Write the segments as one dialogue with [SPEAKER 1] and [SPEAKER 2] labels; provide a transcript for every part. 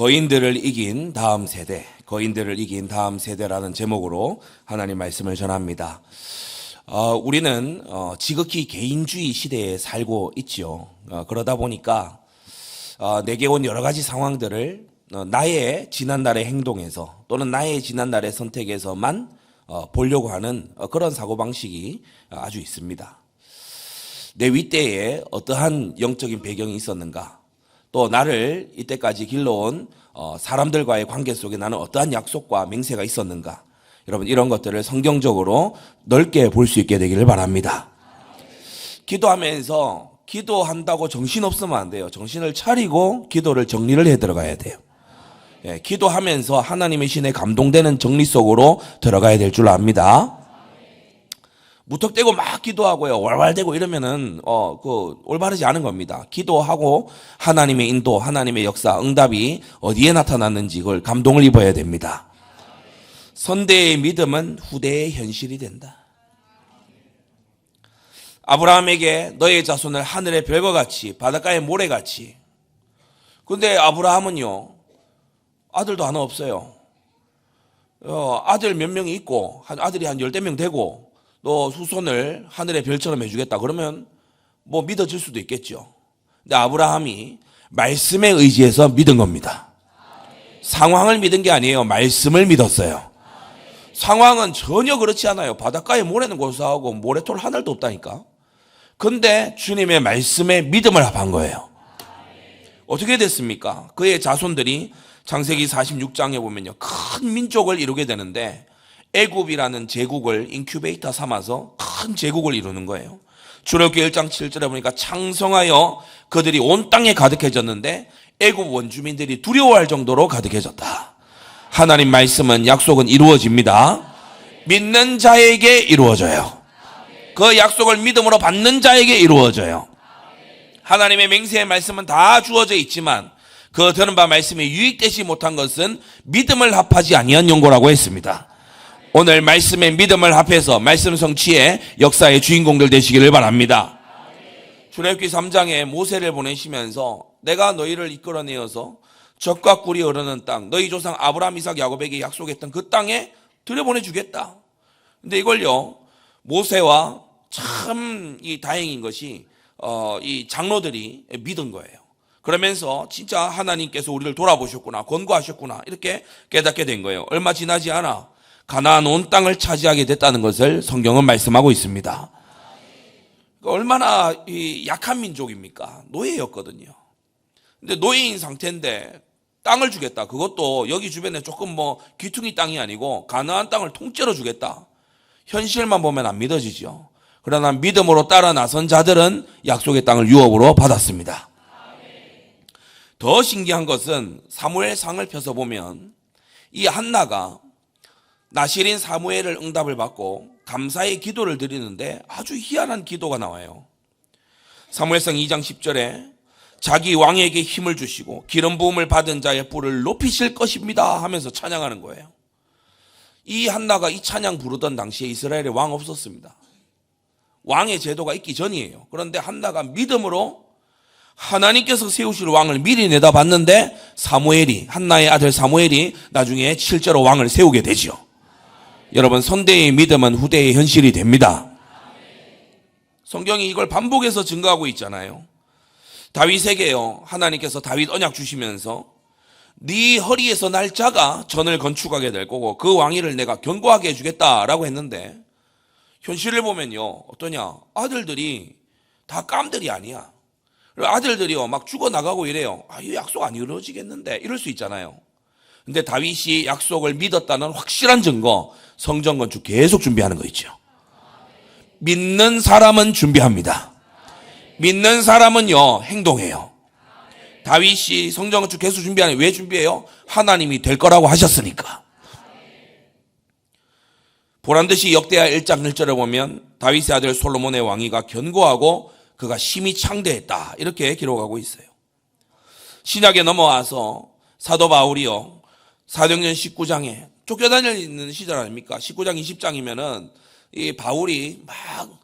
[SPEAKER 1] 거인들을 이긴 다음 세대, 거인들을 이긴 다음 세대라는 제목으로 하나님 말씀을 전합니다. 우리는 지극히 개인주의 시대에 살고 있죠. 그러다 보니까 내게 온 여러 가지 상황들을 나의 지난날의 행동에서 또는 나의 지난날의 선택에서만 보려고 하는 그런 사고방식이 아주 있습니다. 내 윗대에 어떠한 영적인 배경이 있었는가, 또 나를 이때까지 길러온 사람들과의 관계 속에 나는 어떠한 약속과 맹세가 있었는가, 여러분 이런 것들을 성경적으로 넓게 볼 수 있게 되기를 바랍니다. 기도하면서 기도한다고 정신없으면 안 돼요. 정신을 차리고 기도를 정리를 해 들어가야 돼요. 기도하면서 하나님의 신에 감동되는 정리 속으로 들어가야 될 줄 압니다. 무턱대고 막 기도하고요, 왈왈대고 이러면은 올바르지 않은 겁니다. 기도하고 하나님의 인도, 하나님의 역사, 응답이 어디에 나타났는지 그걸 감동을 입어야 됩니다. 선대의 믿음은 후대의 현실이 된다. 아브라함에게 너의 자손을 하늘의 별과 같이 바닷가의 모래같이. 근데 아브라함은요, 아들도 하나 없어요. 아들 몇 명이 있고 아들이 한 10명 되고 너 후손을 하늘의 별처럼 해주겠다 그러면 뭐 믿어질 수도 있겠죠. 근데 아브라함이 말씀에 의지해서 믿은 겁니다. 상황을 믿은 게 아니에요. 말씀을 믿었어요. 상황은 전혀 그렇지 않아요. 바닷가에 모래는 고사하고 모래톨 하늘도 없다니까. 근데 주님의 말씀에 믿음을 합한 거예요. 어떻게 됐습니까? 그의 자손들이 창세기 46장에 보면요, 큰 민족을 이루게 되는데 애굽이라는 제국을 인큐베이터 삼아서 큰 제국을 이루는 거예요. 출애굽기 1장 7절에 보니까 창성하여 그들이 온 땅에 가득해졌는데 애굽 원주민들이 두려워할 정도로 가득해졌다. 하나님 말씀은, 약속은 이루어집니다. 믿는 자에게 이루어져요. 그 약속을 믿음으로 받는 자에게 이루어져요. 하나님의 맹세의 말씀은 다 주어져 있지만 그 들은 바 말씀이 유익되지 못한 것은 믿음을 합하지 아니한 연고라고 했습니다. 오늘 말씀에 믿음을 합해서 말씀 성취의 역사의 주인공들 되시기를 바랍니다. 출애굽기 3장에 모세를 보내시면서 내가 너희를 이끌어내어서 젖과 꿀이 흐르는 땅, 너희 조상 아브라함, 이삭, 야곱에게 약속했던 그 땅에 들여보내주겠다. 근데 이걸요, 모세와 참 다행인 것이 이 장로들이 믿은 거예요. 그러면서 진짜 하나님께서 우리를 돌아보셨구나, 권고하셨구나, 이렇게 깨닫게 된 거예요. 얼마 지나지 않아 가나안 온 땅을 차지하게 됐다는 것을 성경은 말씀하고 있습니다. 얼마나 약한 민족입니까? 노예였거든요. 근데 노예인 상태인데 땅을 주겠다. 그것도 여기 주변에 조금 귀퉁이 땅이 아니고 가나안 땅을 통째로 주겠다. 현실만 보면 안 믿어지죠. 그러나 믿음으로 따라 나선 자들은 약속의 땅을 유업으로 받았습니다. 더 신기한 것은 사무엘상을 펴서 보면 이 한나가 나실인 사무엘을 응답을 받고 감사의 기도를 드리는데 아주 희한한 기도가 나와요. 사무엘상 2장 10절에 자기 왕에게 힘을 주시고 기름 부음을 받은 자의 뿔을 높이실 것입니다 하면서 찬양하는 거예요. 이 한나가 이 찬양 부르던 당시에 이스라엘에 왕 없었습니다. 왕의 제도가 있기 전이에요. 그런데 한나가 믿음으로 하나님께서 세우실 왕을 미리 내다봤는데 한나의 아들 사무엘이 나중에 실제로 왕을 세우게 되죠. 여러분, 선대의 믿음은 후대의 현실이 됩니다. 성경이 이걸 반복해서 증거하고 있잖아요. 다윗에게요, 하나님께서 다윗 언약 주시면서 네 허리에서 날 자가 전을 건축하게 될 거고 그 왕위를 내가 견고하게 해주겠다라고 했는데 현실을 보면요, 어떠냐, 아들들이 다 깜들이 아니야. 아들들이요 막 죽어나가고 이래요. 이 약속 안 이루어지겠는데 이럴 수 있잖아요. 근데 다윗이 약속을 믿었다는 확실한 증거, 성전 건축 계속 준비하는 거 있죠. 믿는 사람은 준비합니다. 믿는 사람은요 행동해요. 다윗이 성전 건축 계속 준비하는, 왜 준비해요? 하나님이 될 거라고 하셨으니까. 보란듯이 역대하 1장 1절에 보면 다윗의 아들 솔로몬의 왕위가 견고하고 그가 심히 창대했다, 이렇게 기록하고 있어요. 신약에 넘어와서 사도 바울이요 사도행전 19장에 쫓겨다니는 시절 아닙니까? 19장 20장이면은 이 바울이 막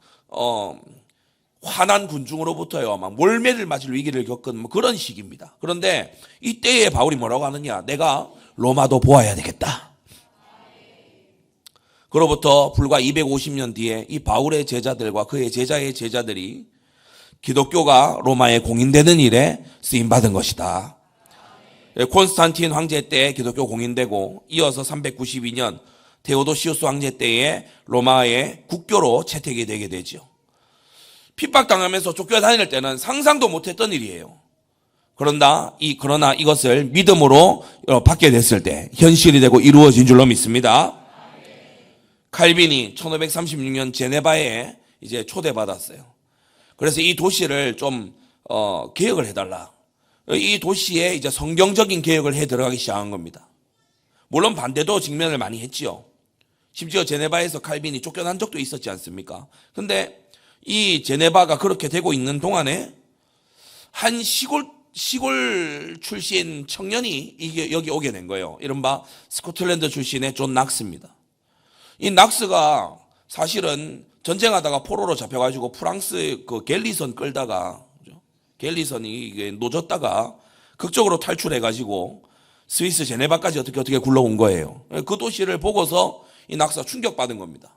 [SPEAKER 1] 화난 군중으로부터요, 막 몰매를 맞을 위기를 겪은 뭐 그런 시기입니다. 그런데 이때에 바울이 뭐라고 하느냐? 내가 로마도 보아야 되겠다. 그로부터 불과 250년 뒤에 이 바울의 제자들과 그의 제자의 제자들이 기독교가 로마에 공인되는 일에 쓰임받은 것이다. 콘스탄틴 황제 때 기독교 공인되고 이어서 392년 테오도시우스 황제 때에 로마의 국교로 채택이 되게 되죠. 핍박당하면서 쫓겨다닐 때는 상상도 못했던 일이에요. 그러나 이것을 믿음으로 받게 됐을 때 현실이 되고 이루어진 줄로 믿습니다. 칼빈이 1536년 제네바에 이제 초대받았어요. 그래서 이 도시를 좀 개혁을 해달라. 이 도시에 이제 성경적인 개혁을 해 들어가기 시작한 겁니다. 물론 반대도 직면을 많이 했지요. 심지어 제네바에서 칼빈이 쫓겨난 적도 있었지 않습니까? 근데 이 제네바가 그렇게 되고 있는 동안에 한 시골 출신 청년이 여기 오게 된 거예요. 이른바 스코틀랜드 출신의 존 낙스입니다. 이 낙스가 사실은 전쟁하다가 포로로 잡혀가지고 프랑스 그 갤리선 끌다가, 갤리선이 이게 노졌다가 극적으로 탈출해가지고 스위스 제네바까지 어떻게 굴러온 거예요. 그 도시를 보고서 이 낙스가 충격받은 겁니다.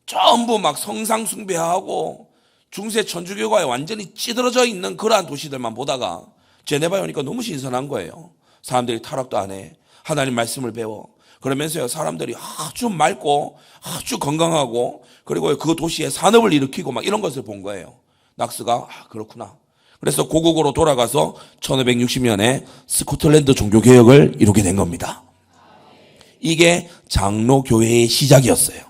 [SPEAKER 1] 전부 막 성상 숭배하고 중세 천주교가에 완전히 찌들어져 있는 그러한 도시들만 보다가 제네바에 오니까 너무 신선한 거예요. 사람들이 타락도 안 해. 하나님 말씀을 배워. 그러면서요, 사람들이 아주 맑고 아주 건강하고 그리고 그 도시에 산업을 일으키고 막 이런 것을 본 거예요. 낙스가 그렇구나. 그래서 고국으로 돌아가서 1560년에 스코틀랜드 종교개혁을 이루게 된 겁니다. 이게 장로교회의 시작이었어요.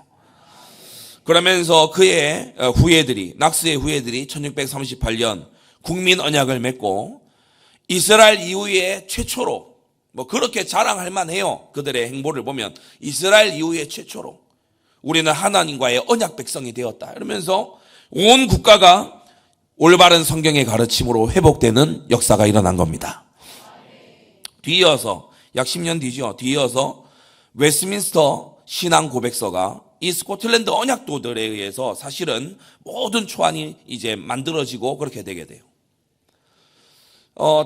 [SPEAKER 1] 그러면서 그의 후예들이, 낙스의 후예들이 1638년 국민 언약을 맺고 이스라엘 이후에 최초로, 뭐 그렇게 자랑할 만해요. 그들의 행보를 보면 이스라엘 이후에 최초로 우리는 하나님과의 언약 백성이 되었다. 이러면서 온 국가가 올바른 성경의 가르침으로 회복되는 역사가 일어난 겁니다. 뒤이어서 약 10년 뒤죠. 뒤이어서 웨스트민스터 신앙 고백서가 이 스코틀랜드 언약도들에 의해서 사실은 모든 초안이 이제 만들어지고 그렇게 되게 돼요.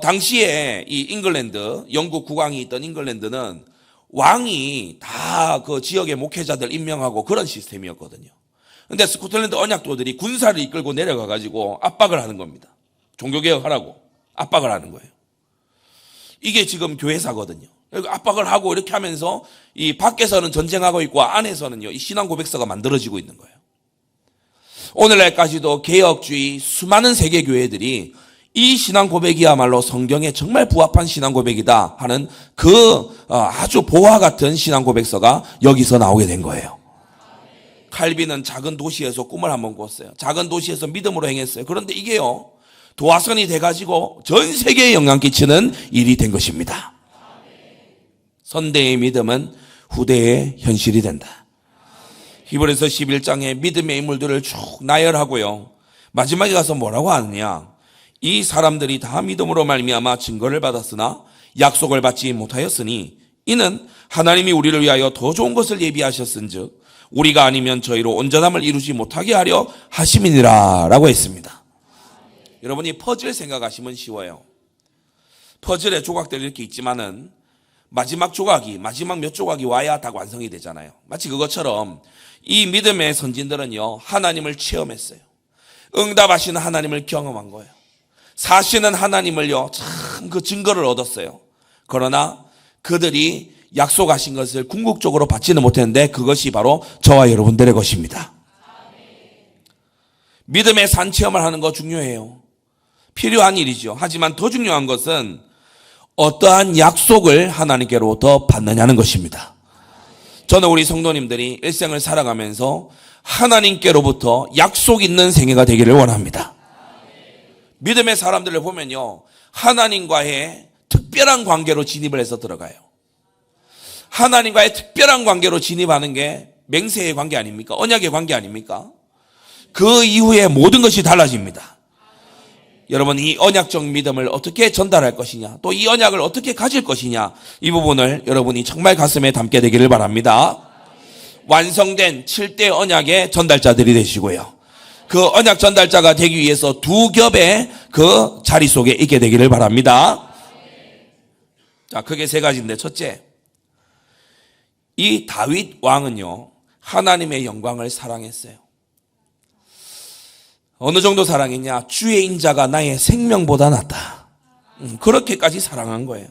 [SPEAKER 1] 당시에 이 잉글랜드, 영국 국왕이 있던 잉글랜드는 왕이 다 그 지역의 목회자들 임명하고 그런 시스템이었거든요. 근데 스코틀랜드 언약도들이 군사를 이끌고 내려가가지고 압박을 하는 겁니다. 종교개혁하라고 압박을 하는 거예요. 이게 지금 교회사거든요. 압박을 하고 이렇게 하면서 이 밖에서는 전쟁하고 있고 안에서는요, 이 신앙 고백서가 만들어지고 있는 거예요. 오늘날까지도 개혁주의 수많은 세계 교회들이 이 신앙 고백이야말로 성경에 정말 부합한 신앙 고백이다 하는 그 아주 보화 같은 신앙 고백서가 여기서 나오게 된 거예요. 칼빈은 작은 도시에서 꿈을 한번 꿨어요. 작은 도시에서 믿음으로 행했어요. 그런데 이게요, 도화선이 돼가지고 전 세계에 영향 끼치는 일이 된 것입니다. 선대의 믿음은 후대의 현실이 된다. 히브리서 11장에 믿음의 인물들을 쭉 나열하고요, 마지막에 가서 뭐라고 하느냐, 이 사람들이 다 믿음으로 말미암아 증거를 받았으나 약속을 받지 못하였으니 이는 하나님이 우리를 위하여 더 좋은 것을 예비하셨은즉 우리가 아니면 저희로 온전함을 이루지 못하게 하려 하심이니라 라고 했습니다. 여러분이 퍼즐 생각하시면 쉬워요. 퍼즐의 조각들이 이렇게 있지만은 마지막 몇 조각이 와야 다 완성이 되잖아요. 마치 그것처럼 이 믿음의 선진들은요, 하나님을 체험했어요. 응답하시는 하나님을 경험한 거예요. 사시는 하나님을요, 참 그 증거를 얻었어요. 그러나 그들이 약속하신 것을 궁극적으로 받지는 못했는데 그것이 바로 저와 여러분들의 것입니다. 믿음의 산 체험을 하는 거 중요해요. 필요한 일이죠. 하지만 더 중요한 것은 어떠한 약속을 하나님께로부터 받느냐는 것입니다. 저는 우리 성도님들이 일생을 살아가면서 하나님께로부터 약속 있는 생애가 되기를 원합니다. 믿음의 사람들을 보면요, 하나님과의 특별한 관계로 진입을 해서 들어가요. 하나님과의 특별한 관계로 진입하는 게 맹세의 관계 아닙니까? 언약의 관계 아닙니까? 그 이후에 모든 것이 달라집니다. 여러분, 이 언약적 믿음을 어떻게 전달할 것이냐, 또 이 언약을 어떻게 가질 것이냐, 이 부분을 여러분이 정말 가슴에 담게 되기를 바랍니다. 완성된 7대 언약의 전달자들이 되시고요, 그 언약 전달자가 되기 위해서 두 겹의 그 자리 속에 있게 되기를 바랍니다. 자, 크게 세 가지인데, 첫째, 이 다윗 왕은요, 하나님의 영광을 사랑했어요. 어느 정도 사랑했냐? 주의 인자가 나의 생명보다 낫다. 그렇게까지 사랑한 거예요.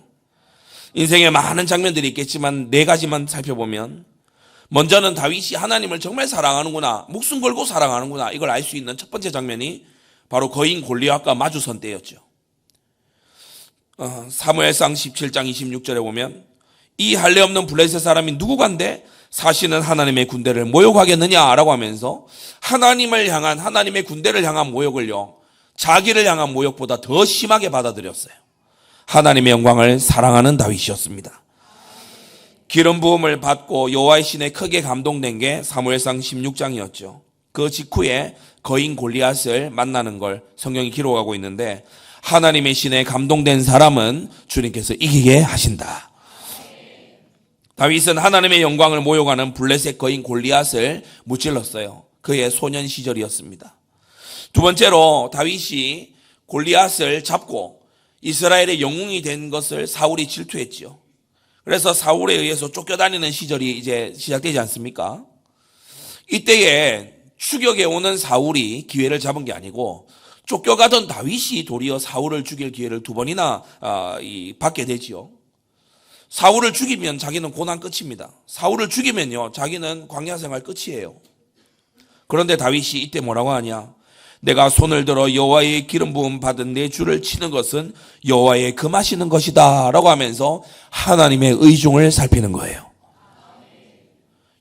[SPEAKER 1] 인생에 많은 장면들이 있겠지만 네 가지만 살펴보면, 먼저는 다윗이 하나님을 정말 사랑하는구나, 목숨 걸고 사랑하는구나, 이걸 알 수 있는 첫 번째 장면이 바로 거인 골리앗과 마주선 때였죠. 사무엘상 17장 26절에 보면, 이 할례 없는 블레셋 사람이 누구간데 사시는 하나님의 군대를 모욕하겠느냐라고 하면서 하나님을 향한, 하나님의 군대를 향한 모욕을요, 자기를 향한 모욕보다 더 심하게 받아들였어요. 하나님의 영광을 사랑하는 다윗이었습니다. 기름 부음을 받고 여호와의 신에 크게 감동된 게 사무엘상 16장이었죠. 그 직후에 거인 골리앗을 만나는 걸 성경이 기록하고 있는데, 하나님의 신에 감동된 사람은 주님께서 이기게 하신다. 다윗은 하나님의 영광을 모욕하는 블레셋 거인 골리앗을 무찔렀어요. 그의 소년 시절이었습니다. 두 번째로, 다윗이 골리앗을 잡고 이스라엘의 영웅이 된 것을 사울이 질투했지요. 그래서 사울에 의해서 쫓겨다니는 시절이 이제 시작되지 않습니까? 이때에 추격에 오는 사울이 기회를 잡은 게 아니고, 쫓겨가던 다윗이 도리어 사울을 죽일 기회를 두 번이나 받게 되지요. 사울을 죽이면 자기는 고난 끝입니다. 사울을 죽이면요, 자기는 광야 생활 끝이에요. 그런데 다윗이 이때 뭐라고 하냐? 내가 손을 들어 여호와의 기름 부음 받은 내 주를 치는 것은 여호와의 금하시는 것이다 라고 하면서 하나님의 의중을 살피는 거예요.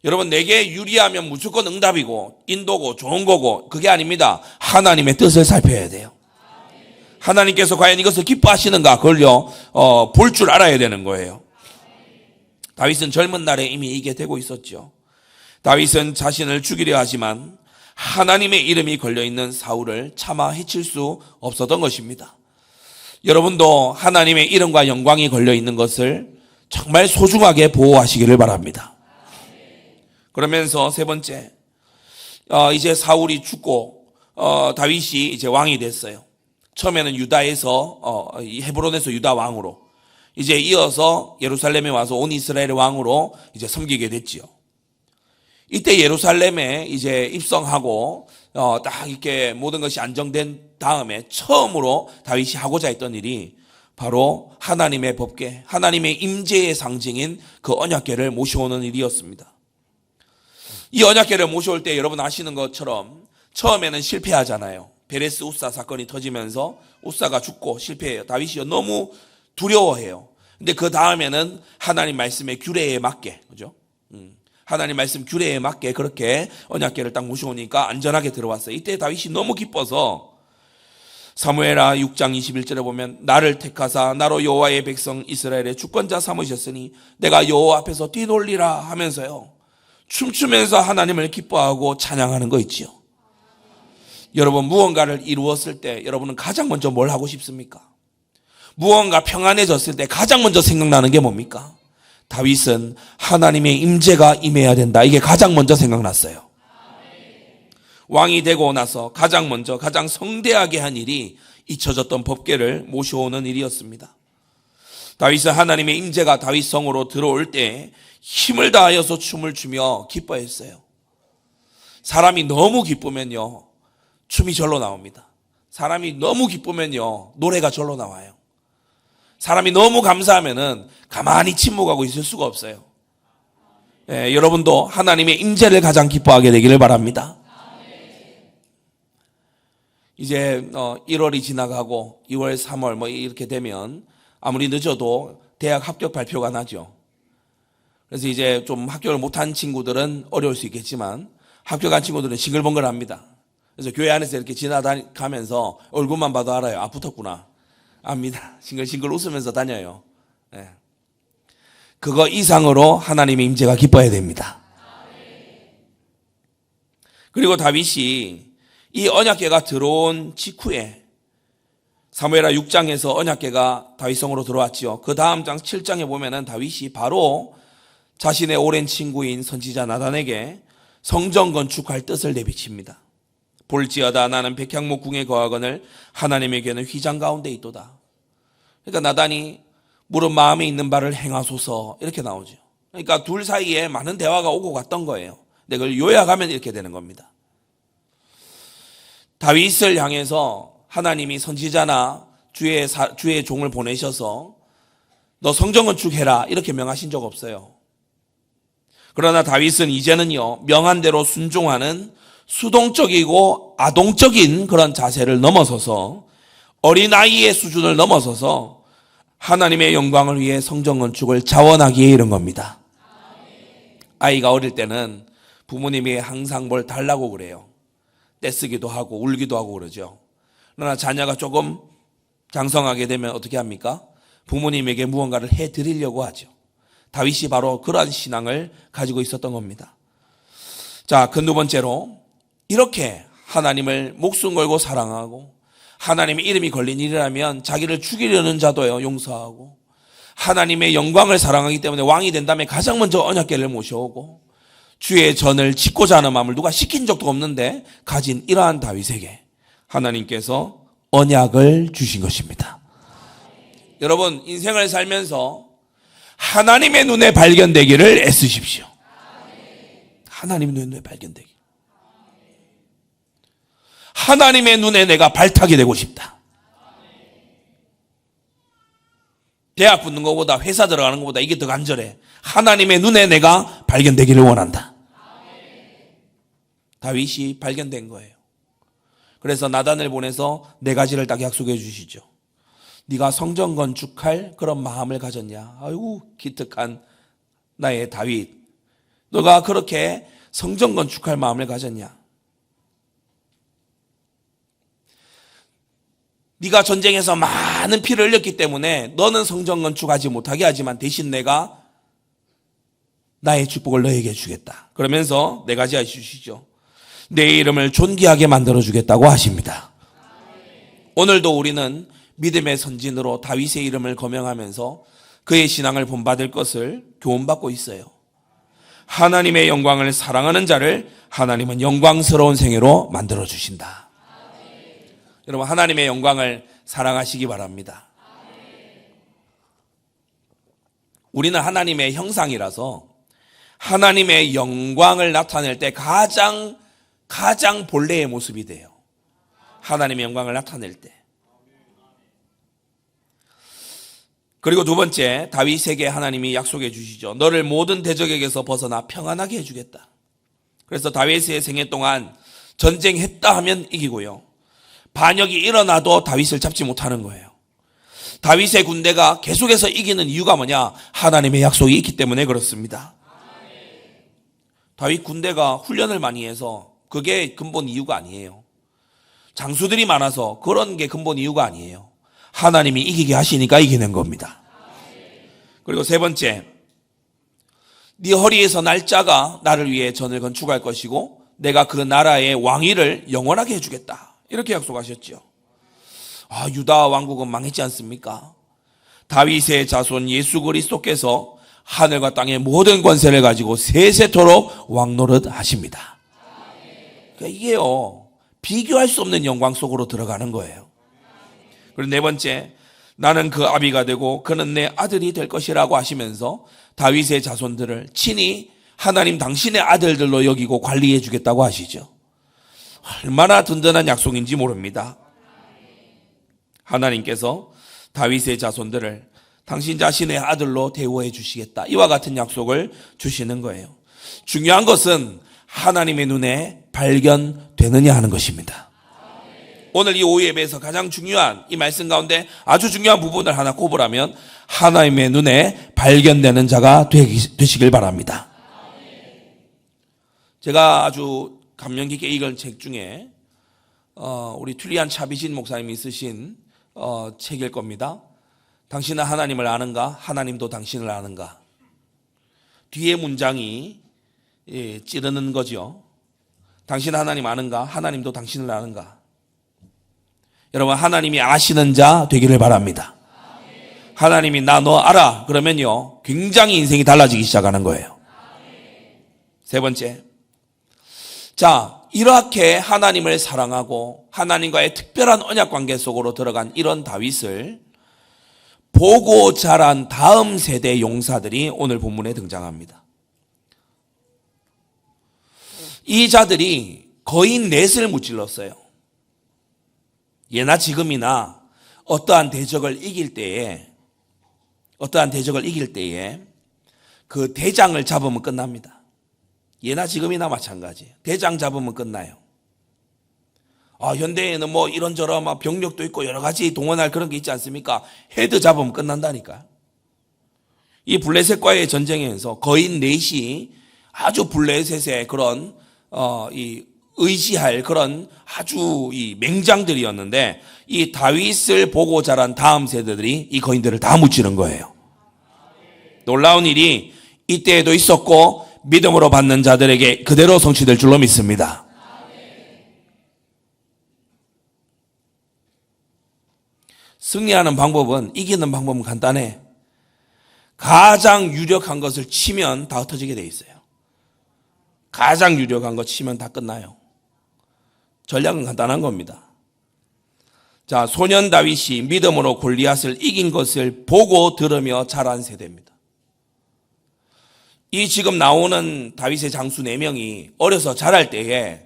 [SPEAKER 1] 여러분, 내게 유리하면 무조건 응답이고 인도고 좋은 거고, 그게 아닙니다. 하나님의 뜻을 살펴야 돼요. 하나님께서 과연 이것을 기뻐하시는가, 그걸요 볼 줄 알아야 되는 거예요. 다윗은 젊은 날에 이미 이게 되고 있었죠. 다윗은 자신을 죽이려 하지만 하나님의 이름이 걸려있는 사울을 차마 해칠 수 없었던 것입니다. 여러분도 하나님의 이름과 영광이 걸려있는 것을 정말 소중하게 보호하시기를 바랍니다. 그러면서 세 번째, 이제 사울이 죽고 다윗이 이제 왕이 됐어요. 처음에는 유다에서 헤브론에서 유다 왕으로, 이제 이어서 예루살렘에 와서 온 이스라엘의 왕으로 이제 섬기게 됐지요. 이때 예루살렘에 이제 입성하고 딱 이렇게 모든 것이 안정된 다음에 처음으로 다윗이 하고자 했던 일이 바로 하나님의 법궤, 하나님의 임재의 상징인 그 언약궤를 모셔오는 일이었습니다. 이 언약궤를 모셔올 때 여러분 아시는 것처럼 처음에는 실패하잖아요. 베레스 우사 사건이 터지면서 우사가 죽고 실패해요. 다윗이 너무 두려워해요. 근데 그 다음에는 하나님 말씀의 규례에 맞게, 그죠? 하나님 말씀 규례에 맞게 그렇게 언약궤를 딱 모셔오니까 안전하게 들어왔어요. 이때 다윗이 너무 기뻐서 사무엘하 6장 21절에 보면, 나를 택하사 나로 여호와의 백성 이스라엘의 주권자 삼으셨으니 내가 여호와 앞에서 뛰놀리라 하면서요, 춤추면서 하나님을 기뻐하고 찬양하는 거 있지요. 여러분, 무언가를 이루었을 때 여러분은 가장 먼저 뭘 하고 싶습니까? 무언가 평안해졌을 때 가장 먼저 생각나는 게 뭡니까? 다윗은 하나님의 임재가 임해야 된다, 이게 가장 먼저 생각났어요. 왕이 되고 나서 가장 먼저, 가장 성대하게 한 일이 잊혀졌던 법궤를 모셔오는 일이었습니다. 다윗은 하나님의 임재가 다윗 성으로 들어올 때 힘을 다하여서 춤을 추며 기뻐했어요. 사람이 너무 기쁘면요, 춤이 절로 나옵니다. 사람이 너무 기쁘면요, 노래가 절로 나와요. 사람이 너무 감사하면은 가만히 침묵하고 있을 수가 없어요. 여러분도 하나님의 임재를 가장 기뻐하게 되기를 바랍니다. 이제 1월이 지나가고 2월, 3월 뭐 이렇게 되면 아무리 늦어도 대학 합격 발표가 나죠. 그래서 이제 좀 합격을 못한 친구들은 어려울 수 있겠지만 합격한 친구들은 싱글벙글합니다. 그래서 교회 안에서 이렇게 지나가면서 얼굴만 봐도 알아요. 아, 붙었구나. 압니다. 싱글싱글 웃으면서 다녀요. 네. 그거 이상으로 하나님의 임재가 기뻐야 됩니다. 그리고 다윗이 이 언약궤가 들어온 직후에 사무엘하 6장에서 언약궤가 다윗성으로 들어왔지요. 그 다음 장 7장에 보면은 다윗이 바로 자신의 오랜 친구인 선지자 나단에게 성전 건축할 뜻을 내비칩니다. 볼지어다 나는 백향목 궁에 거하거늘 하나님에게는 휘장 가운데 있도다. 그러니까 나단이 물은 마음에 있는 바를 행하소서 이렇게 나오죠. 그러니까 둘 사이에 많은 대화가 오고 갔던 거예요. 근데 그걸 요약하면 이렇게 되는 겁니다. 다윗을 향해서 하나님이 선지자나 주의 종을 보내셔서 너 성전 건축해라 이렇게 명하신 적 없어요. 그러나 다윗은 이제는요, 명한 대로 순종하는 수동적이고 아동적인 그런 자세를 넘어서서 어린아이의 수준을 넘어서서 하나님의 영광을 위해 성전 건축을 자원하기에 이른 겁니다. 아이가 어릴 때는 부모님이 항상 뭘 달라고 그래요. 떼쓰기도 하고 울기도 하고 그러죠. 그러나 자녀가 조금 장성하게 되면 어떻게 합니까? 부모님에게 무언가를 해드리려고 하죠. 다윗이 바로 그러한 신앙을 가지고 있었던 겁니다. 자, 그 두 번째로 이렇게 하나님을 목숨 걸고 사랑하고 하나님의 이름이 걸린 일이라면 자기를 죽이려는 자도요 용서하고 하나님의 영광을 사랑하기 때문에 왕이 된 다음에 가장 먼저 언약궤를 모셔오고 주의 전을 짓고자 하는 마음을 누가 시킨 적도 없는데 가진 이러한 다윗에게 하나님께서 언약을 주신 것입니다. 여러분 인생을 살면서 하나님의 눈에 발견되기를 애쓰십시오. 하나님의 눈에 발견되기. 하나님의 눈에 내가 발탁이 되고 싶다. 대학 붙는 것보다 회사 들어가는 것보다 이게 더 간절해. 하나님의 눈에 내가 발견되기를 원한다. 다윗이 발견된 거예요. 그래서 나단을 보내서 네 가지를 딱 약속해 주시죠. 네가 성전 건축할 그런 마음을 가졌냐. 아이고 기특한 나의 다윗. 너가 그렇게 성전 건축할 마음을 가졌냐. 네가 전쟁에서 많은 피를 흘렸기 때문에 너는 성전 건축하지 못하게 하지만 대신 내가 나의 축복을 너에게 주겠다. 그러면서 네 가지 해주시죠. 내 이름을 존귀하게 만들어주겠다고 하십니다. 오늘도 우리는 믿음의 선진으로 다윗의 이름을 거명하면서 그의 신앙을 본받을 것을 교훈받고 있어요. 하나님의 영광을 사랑하는 자를 하나님은 영광스러운 생애로 만들어주신다. 여러분 하나님의 영광을 사랑하시기 바랍니다. 우리는 하나님의 형상이라서 하나님의 영광을 나타낼 때 가장 본래의 모습이 돼요. 하나님의 영광을 나타낼 때. 그리고 두 번째 다윗에게 하나님이 약속해 주시죠. 너를 모든 대적에게서 벗어나 평안하게 해주겠다. 그래서 다윗의 생애 동안 전쟁했다 하면 이기고요. 반역이 일어나도 다윗을 잡지 못하는 거예요. 다윗의 군대가 계속해서 이기는 이유가 뭐냐? 하나님의 약속이 있기 때문에 그렇습니다. 다윗 군대가 훈련을 많이 해서 그게 근본 이유가 아니에요. 장수들이 많아서 그런 게 근본 이유가 아니에요. 하나님이 이기게 하시니까 이기는 겁니다. 그리고 세 번째, 네 허리에서 날짜가 나를 위해 전을 건축할 것이고 내가 그 나라의 왕위를 영원하게 해주겠다. 이렇게 약속하셨죠. 유다 왕국은 망했지 않습니까? 다윗의 자손 예수 그리스도께서 하늘과 땅의 모든 권세를 가지고 세세토록 왕노릇 하십니다. 그러니까 이게요, 비교할 수 없는 영광 속으로 들어가는 거예요. 그리고 네 번째, 나는 그 아비가 되고 그는 내 아들이 될 것이라고 하시면서 다윗의 자손들을 친히 하나님 당신의 아들들로 여기고 관리해 주겠다고 하시죠. 얼마나 든든한 약속인지 모릅니다. 하나님께서 다윗의 자손들을 당신 자신의 아들로 대우해 주시겠다. 이와 같은 약속을 주시는 거예요. 중요한 것은 하나님의 눈에 발견되느냐 하는 것입니다. 오늘 이 오후 예배에서 가장 중요한 이 말씀 가운데 아주 중요한 부분을 하나 꼽으라면 하나님의 눈에 발견되는 자가 되시길 바랍니다. 제가 아주 감명 깊게 읽은 책 중에 우리 툴리안 차비신 목사님이 쓰신 책일 겁니다. 당신은 하나님을 아는가? 하나님도 당신을 아는가? 뒤에 문장이 찌르는 거죠. 당신 하나님 아는가? 하나님도 당신을 아는가? 여러분 하나님이 아시는 자 되기를 바랍니다. 하나님이 나 너 알아 그러면요 굉장히 인생이 달라지기 시작하는 거예요. 세 번째, 자 이렇게 하나님을 사랑하고 하나님과의 특별한 언약 관계 속으로 들어간 이런 다윗을 보고 자란 다음 세대 용사들이 오늘 본문에 등장합니다. 이 자들이 거인 넷을 무찔렀어요. 예나 지금이나 어떠한 대적을 이길 때에 그 대장을 잡으면 끝납니다. 예나 지금이나 마찬가지. 대장 잡으면 끝나요. 현대에는 뭐 이런저런 막 병력도 있고 여러 가지 동원할 그런 게 있지 않습니까? 헤드 잡으면 끝난다니까. 이 블레셋과의 전쟁에서 거인 넷이 아주 블레셋의 그런 이 의지할 그런 아주 이 맹장들이었는데 이 다윗을 보고 자란 다음 세대들이 이 거인들을 다 무찌른 거예요. 놀라운 일이 이때에도 있었고 믿음으로 받는 자들에게 그대로 성취될 줄로 믿습니다. 승리하는 방법은, 이기는 방법은 간단해. 가장 유력한 것을 치면 다 흩어지게 돼 있어요. 가장 유력한 것 치면 다 끝나요. 전략은 간단한 겁니다. 자, 소년 다윗이 믿음으로 골리앗을 이긴 것을 보고 들으며 자란 세대입니다. 이 지금 나오는 다윗의 장수 4명이 어려서 자랄 때에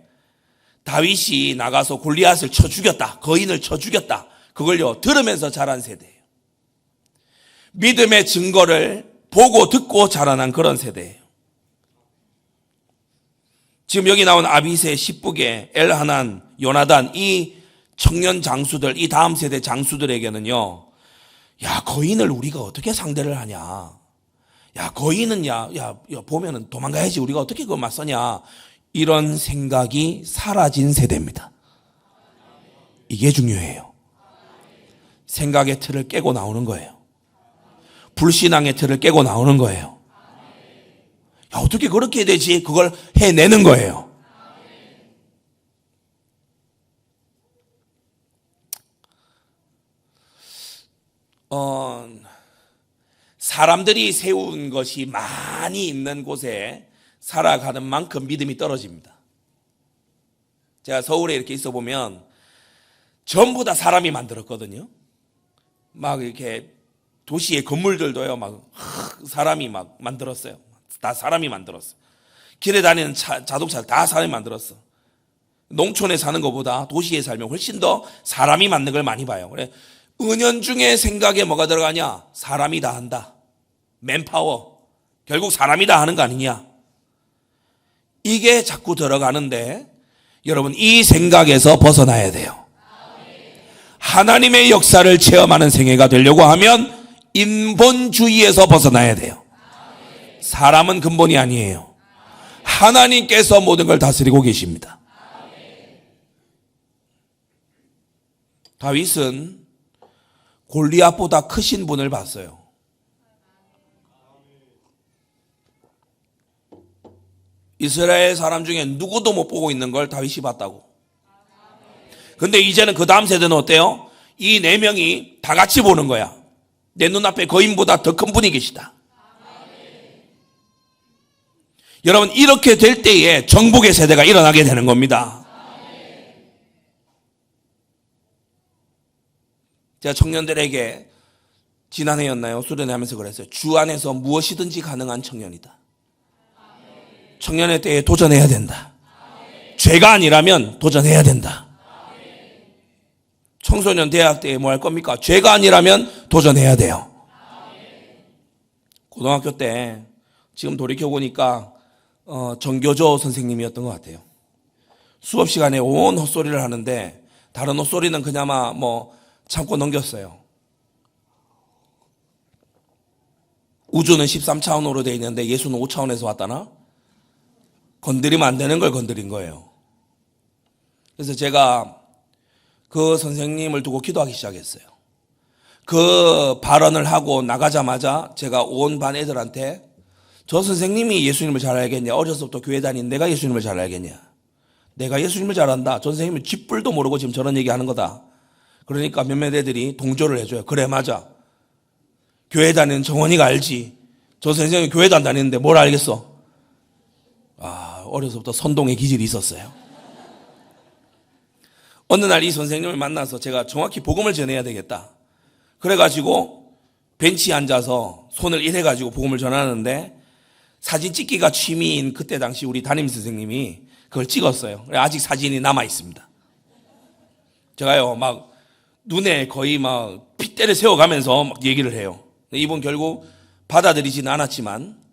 [SPEAKER 1] 다윗이 나가서 골리앗을 쳐 죽였다. 거인을 쳐 죽였다. 그걸요 들으면서 자란 세대예요. 믿음의 증거를 보고 듣고 자라난 그런 세대예요. 지금 여기 나온 아비새, 십부개, 엘하난, 요나단 이 청년 장수들, 이 다음 세대 장수들에게는요, 야 거인을 우리가 어떻게 상대를 하냐? 야 거인은 야 보면은 도망가야지 우리가 어떻게 그걸 맞서냐? 이런 생각이 사라진 세대입니다. 이게 중요해요. 생각의 틀을 깨고 나오는 거예요. 불신앙의 틀을 깨고 나오는 거예요. 야, 어떻게 그렇게 되지? 그걸 해내는 거예요. 사람들이 세운 것이 많이 있는 곳에 살아가는 만큼 믿음이 떨어집니다. 제가 서울에 이렇게 있어 보면 전부 다 사람이 만들었거든요. 막 이렇게 도시의 건물들도요, 막 사람이 막 만들었어요. 다 사람이 만들었어. 길에 다니는 자동차를 다 사람이 만들었어. 농촌에 사는 것보다 도시에 살면 훨씬 더 사람이 만든 걸 많이 봐요. 그래, 은연중에 생각에 뭐가 들어가냐? 사람이 다 한다. 맨파워. 결국 사람이 다 하는 거 아니냐? 이게 자꾸 들어가는데 여러분 이 생각에서 벗어나야 돼요. 하나님의 역사를 체험하는 생애가 되려고 하면 인본주의에서 벗어나야 돼요. 사람은 근본이 아니에요. 하나님께서 모든 걸 다스리고 계십니다. 다윗은 골리앗보다 크신 분을 봤어요. 이스라엘 사람 중에 누구도 못 보고 있는 걸 다윗이 봤다고. 근데 이제는 그 다음 세대는 어때요? 이 4명이 다 같이 보는 거야. 내 눈앞에 거인보다 더 큰 분이 계시다. 여러분 이렇게 될 때에 정복의 세대가 일어나게 되는 겁니다. 제가 청년들에게 지난해였나요? 수련회하면서 그랬어요. 주 안에서 무엇이든지 가능한 청년이다. 청년의 때에 도전해야 된다. 죄가 아니라면 도전해야 된다. 청소년 대학 때에 뭐 할 겁니까? 죄가 아니라면 도전해야 돼요. 고등학교 때 지금 돌이켜보니까 정교조 선생님이었던 것 같아요. 수업 시간에 온 헛소리를 하는데 다른 헛소리는 그나마 뭐 참고 넘겼어요. 우주는 13차원으로 되어 있는데 예수는 5차원에서 왔다나? 건드리면 안 되는 걸 건드린 거예요. 그래서 제가 그 선생님을 두고 기도하기 시작했어요. 그 발언을 하고 나가자마자 제가 온 반 애들한테 저 선생님이 예수님을 잘 알겠냐? 어려서부터 교회 다닌 내가 예수님을 잘 알겠냐? 내가 예수님을 잘 안다. 저 선생님은 쥐뿔도 모르고 지금 저런 얘기하는 거다. 그러니까 몇몇 애들이 동조를 해줘요. 그래 맞아. 교회 다니는 정원이가 알지. 저 선생님이 교회도 안 다니는데 뭘 알겠어? 어려서부터 선동의 기질이 있었어요. 어느 날 이 선생님을 만나서 제가 정확히 복음을 전해야 되겠다. 그래가지고 벤치에 앉아서 손을 이래가지고 복음을 전하는데 사진 찍기가 취미인 그때 당시 우리 담임 선생님이 그걸 찍었어요. 아직 사진이 남아 있습니다. 제가요 막 눈에 거의 막 핏대를 세워가면서 막 얘기를 해요. 이분 결국 받아들이지는 않았지만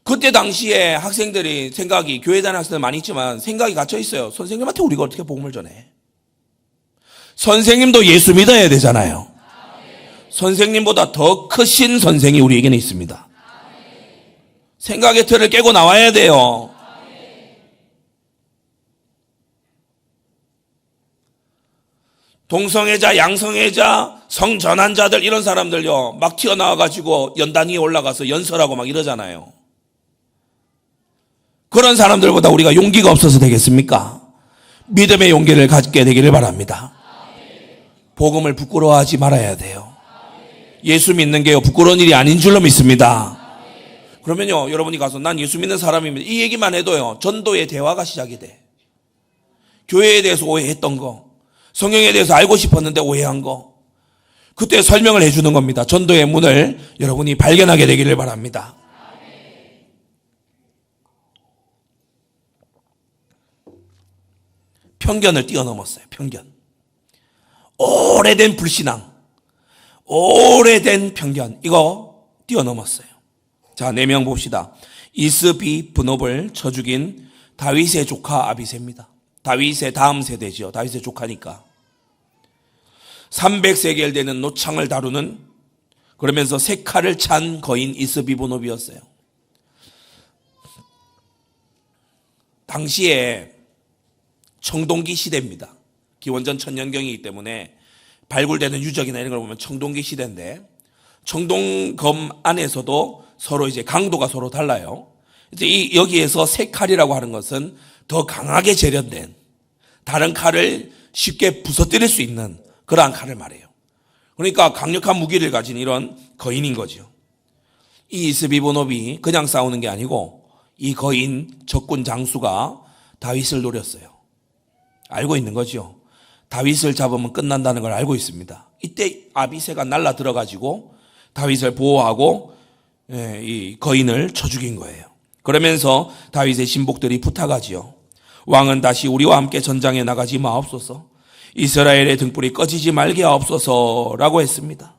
[SPEAKER 1] 그때 당시에 학생들이 생각이 교회 다니는 학생들 많이 있지만 생각이 갇혀 있어요. 선생님한테 우리가 어떻게 복음을 전해? 선생님도 예수 믿어야 되잖아요. 선생님보다 더 크신 선생이 우리에게는 있습니다. 생각의 틀을 깨고 나와야 돼요. 동성애자, 양성애자, 성전환자들 이런 사람들요 막 튀어나와가지고 연단 위에 올라가서 연설하고 막 이러잖아요. 그런 사람들보다 우리가 용기가 없어서 되겠습니까? 믿음의 용기를 갖게 되기를 바랍니다. 복음을 부끄러워하지 말아야 돼요. 예수 믿는 게요 부끄러운 일이 아닌 줄로 믿습니다. 그러면요 여러분이 가서 난 예수 믿는 사람입니다 이 얘기만 해도요 전도의 대화가 시작이 돼. 교회에 대해서 오해했던 거, 성경에 대해서 알고 싶었는데 오해한 거, 그때 설명을 해주는 겁니다. 전도의 문을 여러분이 발견하게 되기를 바랍니다. 편견을 뛰어넘었어요. 편견. 오래된 불신앙, 오래된 편견, 이거 뛰어넘었어요. 자, 4명 봅시다. 이스비브놉을 쳐 죽인 다윗의 조카 아비새입니다. 다윗의 다음 세대죠. 다윗의 조카니까. 300세겔 되는 노창을 다루는, 그러면서 세 칼을 찬 거인 이스비브놉이었어요. 당시에 청동기 시대입니다. 기원전 천년경이기 때문에 발굴되는 유적이나 이런 걸 보면 청동기 시대인데, 청동검 안에서도 서로 이제 강도가 서로 달라요. 이제 여기에서 세 칼이라고 하는 것은 더 강하게 재련된, 다른 칼을 쉽게 부서뜨릴 수 있는 그러한 칼을 말해요. 그러니까 강력한 무기를 가진 이런 거인인 거죠. 이 이스비브놉이 그냥 싸우는 게 아니고 이 거인 적군 장수가 다윗을 노렸어요. 알고 있는 거죠. 다윗을 잡으면 끝난다는 걸 알고 있습니다. 이때 아비새가 날라 들어가지고 다윗을 보호하고 이 거인을 쳐 죽인 거예요. 그러면서 다윗의 신복들이 부탁하지요. 왕은 다시 우리와 함께 전장에 나가지 마옵소서. 이스라엘의 등불이 꺼지지 말게 하옵소서라고 했습니다.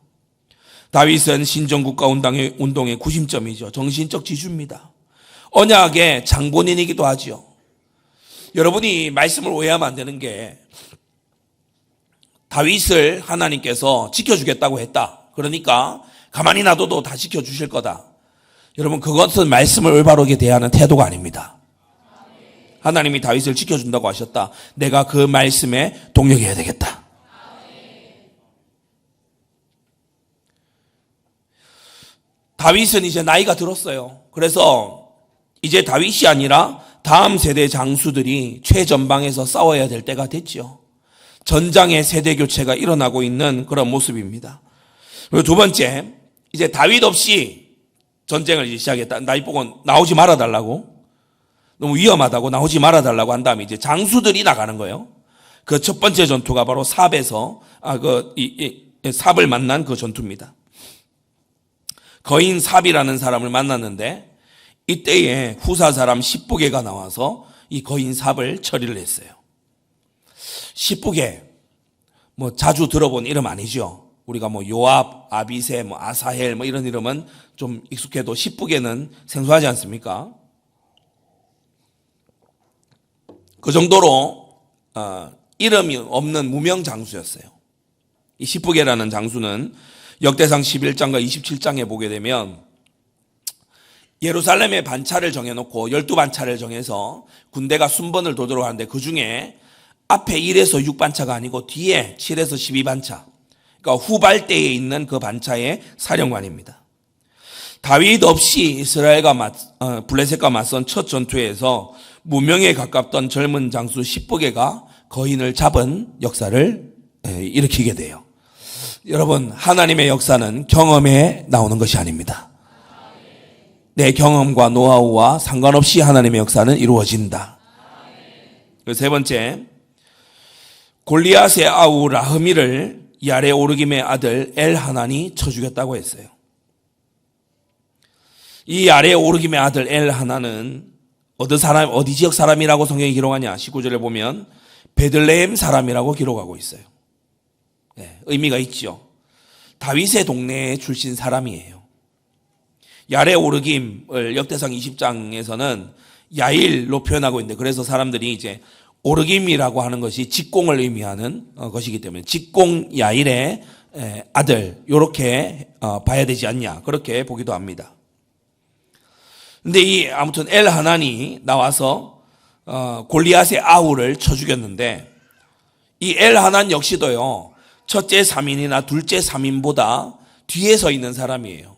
[SPEAKER 1] 다윗은 신정국가 운동의 구심점이죠. 정신적 지주입니다. 언약의 장본인이기도 하죠. 여러분이 말씀을 오해하면 안 되는 게, 다윗을 하나님께서 지켜주겠다고 했다. 그러니까 가만히 놔둬도 다 지켜주실 거다. 여러분, 그것은 말씀을 올바르게 대하는 태도가 아닙니다. 하나님이 다윗을 지켜준다고 하셨다. 내가 그 말씀에 동력해야 되겠다. 다윗은 이제 나이가 들었어요. 그래서 이제 다윗이 아니라 다음 세대 장수들이 최전방에서 싸워야 될 때가 됐죠. 전장의 세대 교체가 일어나고 있는 그런 모습입니다. 그리고 두 번째, 이제 다윗 없이 전쟁을 이제 시작했다. 다윗 보고 나오지 말아달라고, 너무 위험하다고 나오지 말아달라고 한 다음에 이제 장수들이 나가는 거예요. 그 첫 번째 전투가 바로 삽에서 삽을 만난 그 전투입니다. 거인 삽이라는 사람을 만났는데, 이때에 후사 사람 십부개가 나와서 이 거인 삽을 처리를 했어요. 십부개, 뭐 자주 들어본 이름 아니죠. 우리가 뭐 요압, 아비새, 뭐 아사헬 뭐 이런 이름은 좀 익숙해도 십부개는 생소하지 않습니까? 그 정도로 이름이 없는 무명 장수였어요. 이 십부개라는 장수는 역대상 11장과 27장에 보게 되면 예루살렘의 반차를 정해놓고 12반차를 정해서 군대가 순번을 도도록 하는데, 그 중에 앞에 1에서 6반차가 아니고 뒤에 7에서 12반차, 그러니까 후발대에 있는 그 반차의 사령관입니다. 다윗 없이 이스라엘과 블레셋과 맞선 첫 전투에서 무명에 가깝던 젊은 장수 십부개가 거인을 잡은 역사를 일으키게 돼요. 여러분, 하나님의 역사는 경험에 나오는 것이 아닙니다. 내 경험과 노하우와 상관없이 하나님의 역사는 이루어진다. 세 번째, 골리앗의 아우 라흐미를 야레 오르김의 아들 엘하난이 쳐 죽였다고 했어요. 이 야레 오르김의 아들 엘하난은 어디 지역 사람이라고 성경이 기록하냐? 19절에 보면 베들레헴 사람이라고 기록하고 있어요. 네, 의미가 있죠. 다윗의 동네에 출신 사람이에요. 야레 오르김을 역대상 20장에서는 야일로 표현하고 있는데, 그래서 사람들이 이제 오르김이라고 하는 것이 직공을 의미하는 것이기 때문에 직공 야일의 아들, 이렇게 봐야 되지 않냐, 그렇게 보기도 합니다. 근데 아무튼 엘하난이 나와서 골리앗의 아우를 쳐 죽였는데, 이 엘하난 역시도요, 첫째 3인이나 둘째 3인보다 뒤에 서 있는 사람이에요.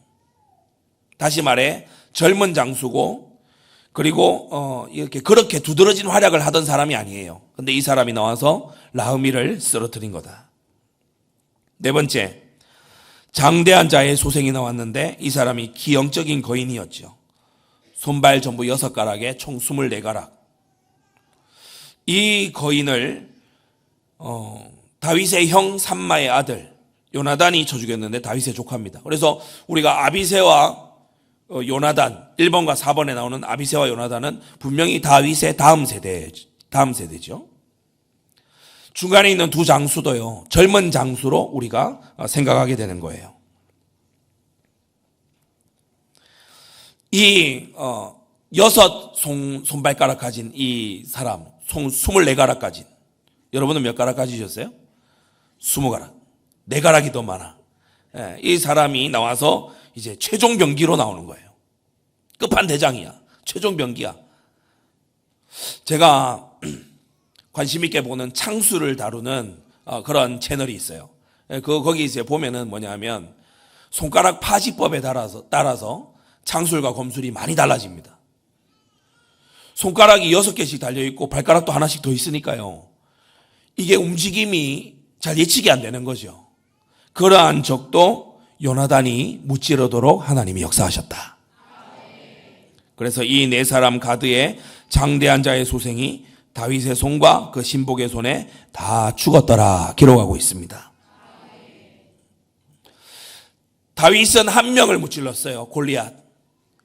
[SPEAKER 1] 다시 말해 젊은 장수고, 그리고 이렇게 그렇게 두드러진 활약을 하던 사람이 아니에요. 근데 이 사람이 나와서 라흐미를 쓰러뜨린 거다. 네 번째, 장대한 자의 소생이 나왔는데 이 사람이 기형적인 거인이었죠. 손발 전부 6가락에 총 24가락. 이 거인을 다윗의 형 삼마의 아들 요나단이 쳐 죽였는데, 다윗의 조카입니다. 그래서 우리가 아비새와 요나단 1번과 4번에 나오는 아비새와 요나단은 분명히 다윗의 다음 세대죠. 중간에 있는 두 장수도요, 젊은 장수로 우리가 생각하게 되는 거예요. 이 6 손발가락 가진 이 사람, 24가락 가진, 여러분은 몇 가락 가지셨어요? 20가락. 4가락이 더 많아. 이 사람이 나와서 이제 최종 병기로 나오는 거예요. 끝판대장이야. 최종 병기야. 제가 관심 있게 보는 창수를 다루는 그런 채널이 있어요. 거기 이제 보면은 뭐냐면 손가락 파지법에 따라서 창술과 검술이 많이 달라집니다. 손가락이 6개씩 달려있고 발가락도 하나씩 더 있으니까요, 이게 움직임이 잘 예측이 안 되는 거죠. 그러한 적도 요나단이 무찌르도록 하나님이 역사하셨다. 그래서 이 4사람 가드의 장대한 자의 소생이 다윗의 손과 그 신복의 손에 다 죽었더라 기록하고 있습니다. 다윗은 1명을 무찔렀어요, 골리앗.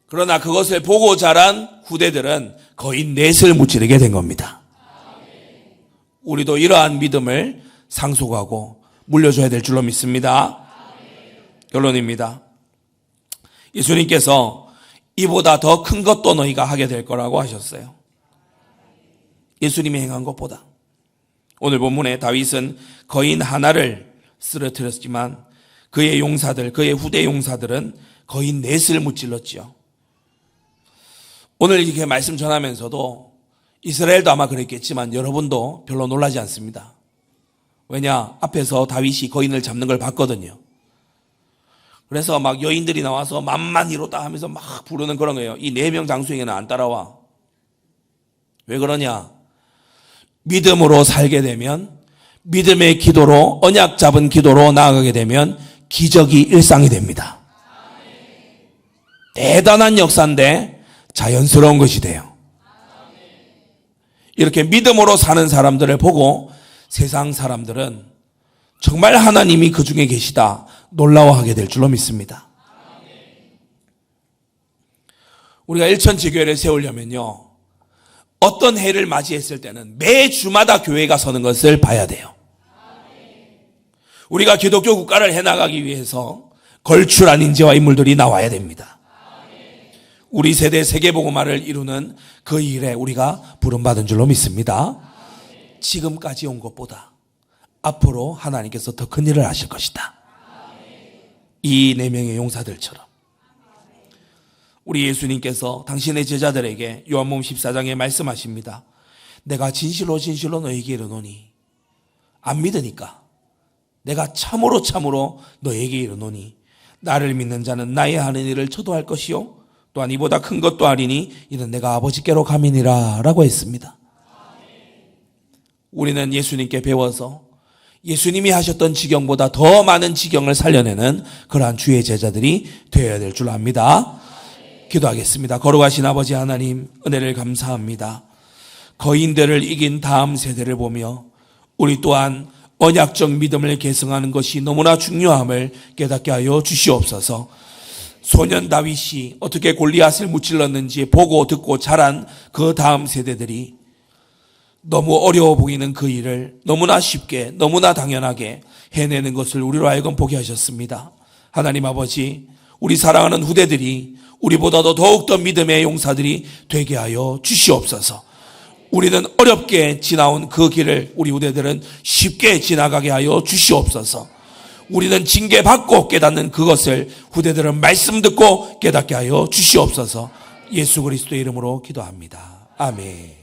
[SPEAKER 1] 그러나 그것을 보고 자란 후대들은 거의 4을 무찌르게 된 겁니다. 우리도 이러한 믿음을 상속하고 물려줘야 될 줄로 믿습니다. 결론입니다. 예수님께서 이보다 더 큰 것도 너희가 하게 될 거라고 하셨어요. 예수님이 행한 것보다. 오늘 본문에 다윗은 거인 하나를 쓰러뜨렸지만 그의 용사들, 그의 후대 용사들은 거인 4을 무찔렀지요. 오늘 이렇게 말씀 전하면서도 이스라엘도 아마 그랬겠지만 여러분도 별로 놀라지 않습니다. 왜냐? 앞에서 다윗이 거인을 잡는 걸 봤거든요. 그래서 막 여인들이 나와서 만만이로다 하면서 막 부르는 그런 거예요. 이 4명 장수에게는 안 따라와. 왜 그러냐? 믿음으로 살게 되면, 믿음의 기도로, 언약 잡은 기도로 나아가게 되면 기적이 일상이 됩니다. 대단한 역사인데 자연스러운 것이 돼요. 이렇게 믿음으로 사는 사람들을 보고 세상 사람들은 정말 하나님이 그 중에 계시다 놀라워하게 될 줄로 믿습니다. 우리가 일천지교회를 세우려면요, 어떤 해를 맞이했을 때는 매주마다 교회가 서는 것을 봐야 돼요. 우리가 기독교 국가를 해나가기 위해서 걸출한 인재와 인물들이 나와야 됩니다. 우리 세대 세계복음화를 이루는 그 일에 우리가 부름받은 줄로 믿습니다. 지금까지 온 것보다 앞으로 하나님께서 더 큰 일을 하실 것이다. 이 4명의 용사들처럼. 우리 예수님께서 당신의 제자들에게 요한복음 14장에 말씀하십니다. 내가 진실로 진실로 너에게 이르노니, 안 믿으니까 내가 참으로 참으로 너에게 이르노니 나를 믿는 자는 나의 하는 일을 저도 할 것이요 또한 이보다 큰 것도 하리니 이는 내가 아버지께로 감이니라 라고 했습니다. 우리는 예수님께 배워서 예수님이 하셨던 지경보다 더 많은 지경을 살려내는 그러한 주의 제자들이 되어야 될 줄 압니다. 기도하겠습니다. 거룩하신 아버지 하나님, 은혜를 감사합니다. 거인들을 이긴 다음 세대를 보며 우리 또한 언약적 믿음을 계승하는 것이 너무나 중요함을 깨닫게 하여 주시옵소서. 소년 다윗이 어떻게 골리앗을 무찔렀는지 보고 듣고 자란 그 다음 세대들이 너무 어려워 보이는 그 일을 너무나 쉽게 너무나 당연하게 해내는 것을 우리로 하여금 보게 하셨습니다. 하나님 아버지, 우리 사랑하는 후대들이 우리보다도 더욱더 믿음의 용사들이 되게 하여 주시옵소서. 우리는 어렵게 지나온 그 길을 우리 후대들은 쉽게 지나가게 하여 주시옵소서. 우리는 징계받고 깨닫는 그것을 후대들은 말씀 듣고 깨닫게 하여 주시옵소서. 예수 그리스도의 이름으로 기도합니다. 아멘.